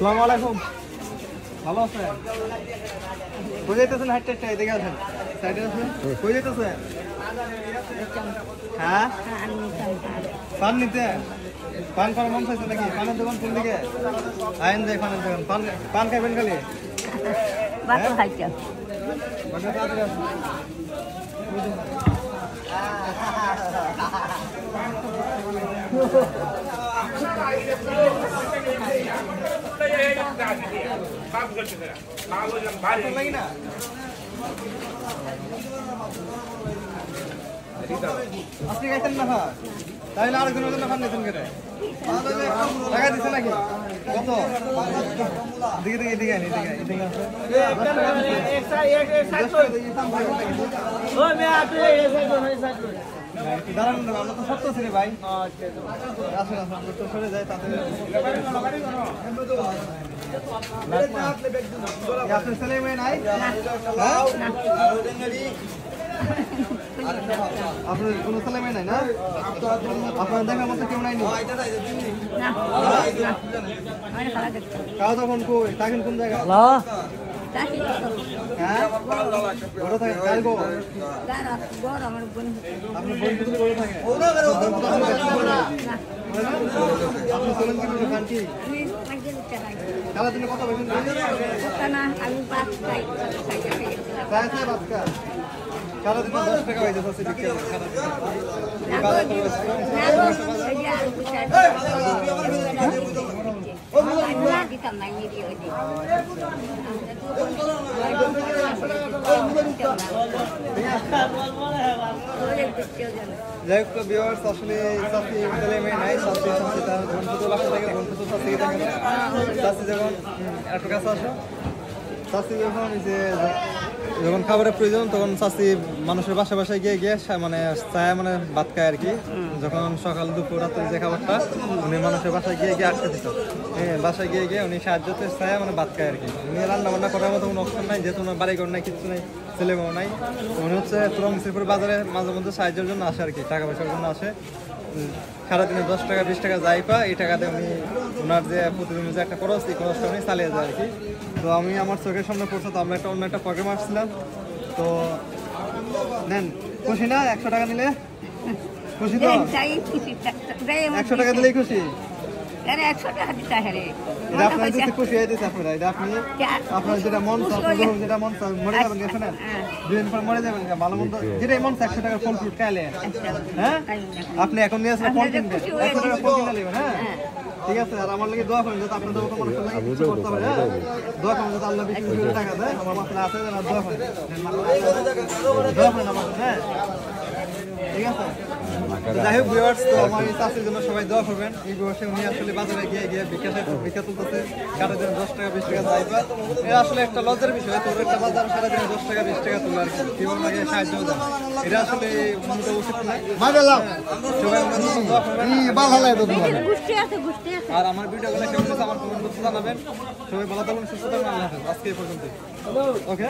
আসসালামু আলাইকুম। ভালো আছেন? কই যাইতেছেন? হাইটটা এদিকে আছেন, সাইডে আছেন। কই যাইতেছেন? হ্যাঁ, পান নিতে। পান খাওয়ার মন চাইছে নাকি? পানের দোকান কোন দিকে? আইন যায় পানের দোকান। পান খাইবেন খালি? আপনি খাইতেন না? তাহলে আরেকজনের জন্য খান নিতেন কেটে টাকা দিচ্ছে নাকি? কত? দিকে দিকে দিকে এদিকে আছে। দাঁড়ান, আমরা তো সত্য ছিল ভাই। আসুন আসুন, আমরা তো সরে যাই তাদের। আপনার ছেলে মেয়ে নাই? আপনার কোনো ছেলে মেয়ে নাই না? আপনার দেখার মতো কেউ নাই? কাউ তখন কই থাকেন কোন জায়গায়? হ্যাঁ, বড় থাকে কালগো। আপনার বোন কিছু বড় থাকে? আপনি চলেন কি বলবেন খান কি? সারাদিনে কত বেতন? সারাদিনে 10 টাকা হয়ে যাচ্ছে বিক্রি করে যাই হোক ভিউয়ার্স, আসলে চাষি ছেলে মেয়ে নাই। চাষি তার ঘন্টা বাসা থেকে ঘন্টা চাষি থাকে। চাষি যখন একটু কাছে আসো, চাষি যখন খাবারের প্রয়োজন তখন চাষি মানুষের বাসায় গিয়ে মানে চায় মানে ভাত খায় আর কি। যখন সকাল দুপুর রাত্রে যে খাবারটা উনি মানুষের বাসায় গিয়ে আটকে দিত। বাসায় গিয়ে উনি সাহায্যতে চায় মানে ভাত খায় আর কি। উনি রান্না বান্না করার মতো কোনো অপশন নাই, যেহেতু ওনার বাড়ি ঘর নাই, কিছু নাই, ছেলে মেয়েও নাই। উনি হচ্ছে তুরঙ্গিরপুর বাজারে মাঝে মধ্যে সাহায্যের জন্য আসে আর কি, টাকা পয়সার জন্য আসে। সারাদিনে 10 টাকা 20 টাকা যাই পা, এই টাকাতে উনি ওনার যে প্রতিদিন যে একটা খরচ, এই খরচটা উনি চালিয়ে যায় আর কি। তো আমি আমার চোখের সামনে পড়ছে, তো আমরা অন্য একটা প্রোগ্রাম আসছিলাম। তো নেন, খুশি না? 100 টাকা নিলে খুশি তো? 100 টাকা দিলেই খুশি? খুশি হয়ে দিচ্ছে আপনারা? এটা আপনি আপনার যেটা মন যেটা মন মরে যাবেন, শোনেন, 2 দিন পর মরে যাবেন, ভালো মন্দ যেটাই মন 100 টাকার ফল ফ্রুট খাইলে। হ্যাঁ, আপনি এখন নিয়ে আসলে ফল কিনবেন, 100 টাকার ফল কিনে নেবেন। হ্যাঁ, ঠিক আছে। আর আমার লাগে দোয়া করেন যাতে আপনাদের মতো মানুষ কিছু করতে পারে। হ্যাঁ, দোয়া করেন যাতে আল্লাহ বেশি করে টাকা দেয়। আমার মাসলা আছে, দোয়া করেন, দোয়া করেন আমার। হ্যাঁ, ঠিক আছে। যাই হোক ভিউয়ার্স, তো আমার এই চাষির জন্য সবাই দোয়া করবেন। এই বয়সে উনি আসলে বাজারে গিয়ে ভিক্ষা তুলতেছে, কারোর জন্য 10 টাকা 20 টাকা যাইবা। এটা আসলে একটা লজ্জার বিষয়। তোর একটা বাজার সারাদিনে 10 টাকা 20 টাকা তোলা আর কি, কেউ আমাকে সাহায্য দেয়, এটা আসলে মনটা উচিত নয়। সবাই দোয়া করবেন। আর আমার ভিডিওগুলো কেমন হয়েছে আমার কমেন্ট বক্সে জানাবেন। সবাই ভালো থাকুন, সুস্থ থাকুন। আল্লাহ হাফেজ। আজকে এই পর্যন্ত। ওকে।